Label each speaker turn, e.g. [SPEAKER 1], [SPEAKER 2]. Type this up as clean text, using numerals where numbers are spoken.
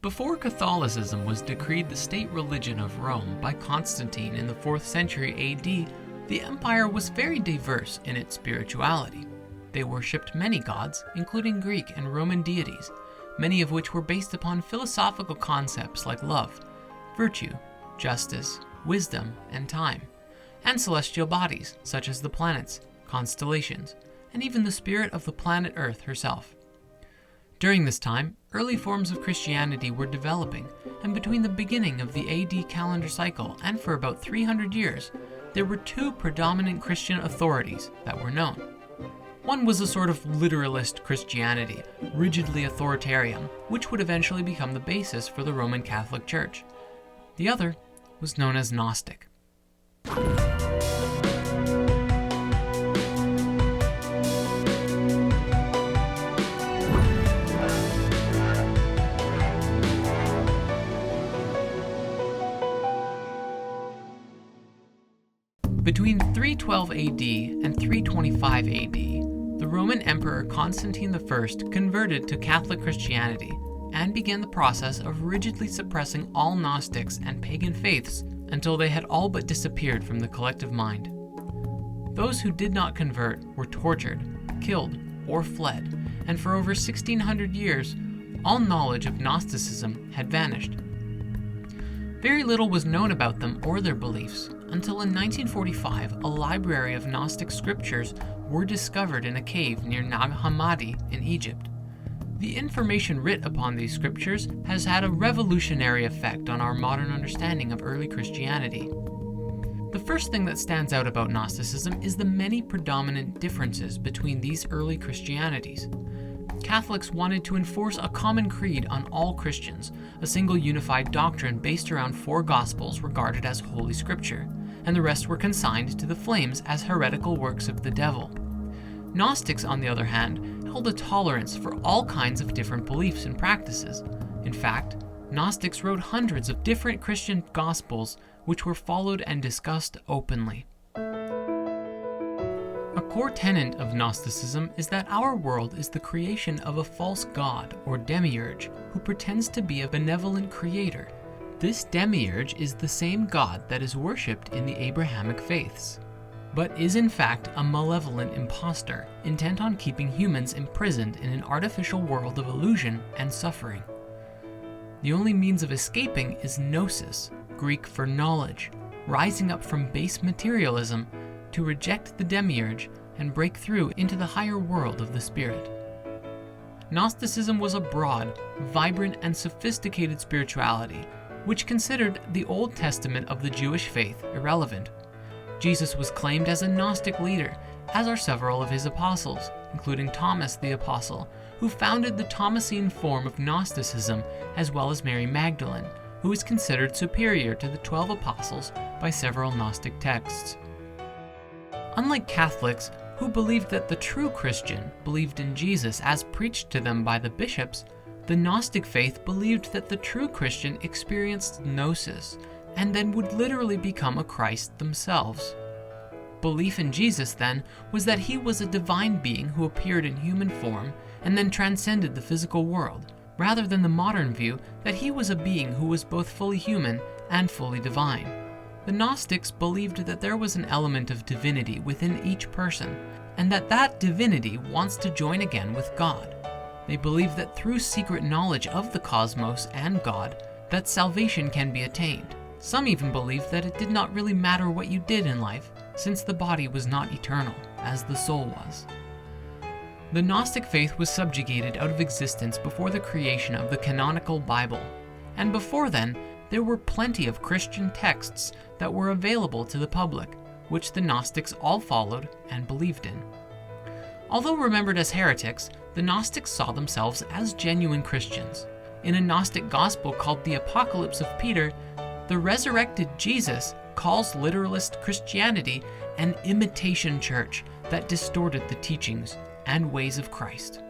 [SPEAKER 1] Before Catholicism was decreed the state religion of Rome by Constantine in the 4th century AD, the empire was very diverse in its spirituality. They worshipped many gods, including Greek and Roman deities, many of which were based upon philosophical concepts like love, virtue, justice, wisdom, and time, and celestial bodies such as the planets, constellations, and even the spirit of the planet Earth herself. During this time, early forms of Christianity were developing, and between the beginning of the AD calendar cycle and for about 300 years, there were two predominant Christian authorities that were known. One was a sort of literalist Christianity, rigidly authoritarian, which would eventually become the basis for the Roman Catholic Church. The other was known as Gnostic. Between 312 AD and 325 AD, the Roman Emperor Constantine I converted to Catholic Christianity and began the process of rigidly suppressing all Gnostics and pagan faiths until they had all but disappeared from the collective mind. Those who did not convert were tortured, killed, or fled, and for over 1600 years, all knowledge of Gnosticism had vanished. Very little was known about them or their beliefs until in 1945 a library of Gnostic scriptures were discovered in a cave near Nag Hammadi in Egypt. The information writ upon these scriptures has had a revolutionary effect on our modern understanding of early Christianity. The first thing that stands out about Gnosticism is the many predominant differences between these early Christianities. Catholics wanted to enforce a common creed on all Christians, a single unified doctrine based around 4 Gospels regarded as Holy Scripture, and the rest were consigned to the flames as heretical works of the devil. Gnostics, on the other hand, held a tolerance for all kinds of different beliefs and practices. In fact, Gnostics wrote hundreds of different Christian Gospels which were followed and discussed openly. A core tenet of Gnosticism is that our world is the creation of a false god or demiurge who pretends to be a benevolent creator. This demiurge is the same god that is worshipped in the Abrahamic faiths, but is in fact a malevolent impostor intent on keeping humans imprisoned in an artificial world of illusion and suffering. The only means of escaping is gnosis, Greek for knowledge, rising up from base materialism to reject the demiurge and break through into the higher world of the spirit. Gnosticism was a broad, vibrant, and sophisticated spirituality which considered the Old Testament of the Jewish faith irrelevant. Jesus was claimed as a Gnostic leader, as are several of his apostles, including Thomas the Apostle, who founded the Thomasine form of Gnosticism, as well as Mary Magdalene, who is considered superior to the 12 apostles by several Gnostic texts. Unlike Catholics, who believed that the true Christian believed in Jesus as preached to them by the bishops, the Gnostic faith believed that the true Christian experienced gnosis and then would literally become a Christ themselves. Belief in Jesus, then, was that he was a divine being who appeared in human form and then transcended the physical world, rather than the modern view that he was a being who was both fully human and fully divine. The Gnostics believed that there was an element of divinity within each person, and that divinity wants to join again with God. They believed that through secret knowledge of the cosmos and God, that salvation can be attained. Some even believed that it did not really matter what you did in life, since the body was not eternal, as the soul was. The Gnostic faith was subjugated out of existence before the creation of the canonical Bible, and before then, there were plenty of Christian texts that were available to the public, which the Gnostics all followed and believed in. Although remembered as heretics, the Gnostics saw themselves as genuine Christians. In a Gnostic gospel called the Apocalypse of Peter, the resurrected Jesus calls literalist Christianity an imitation church that distorted the teachings and ways of Christ.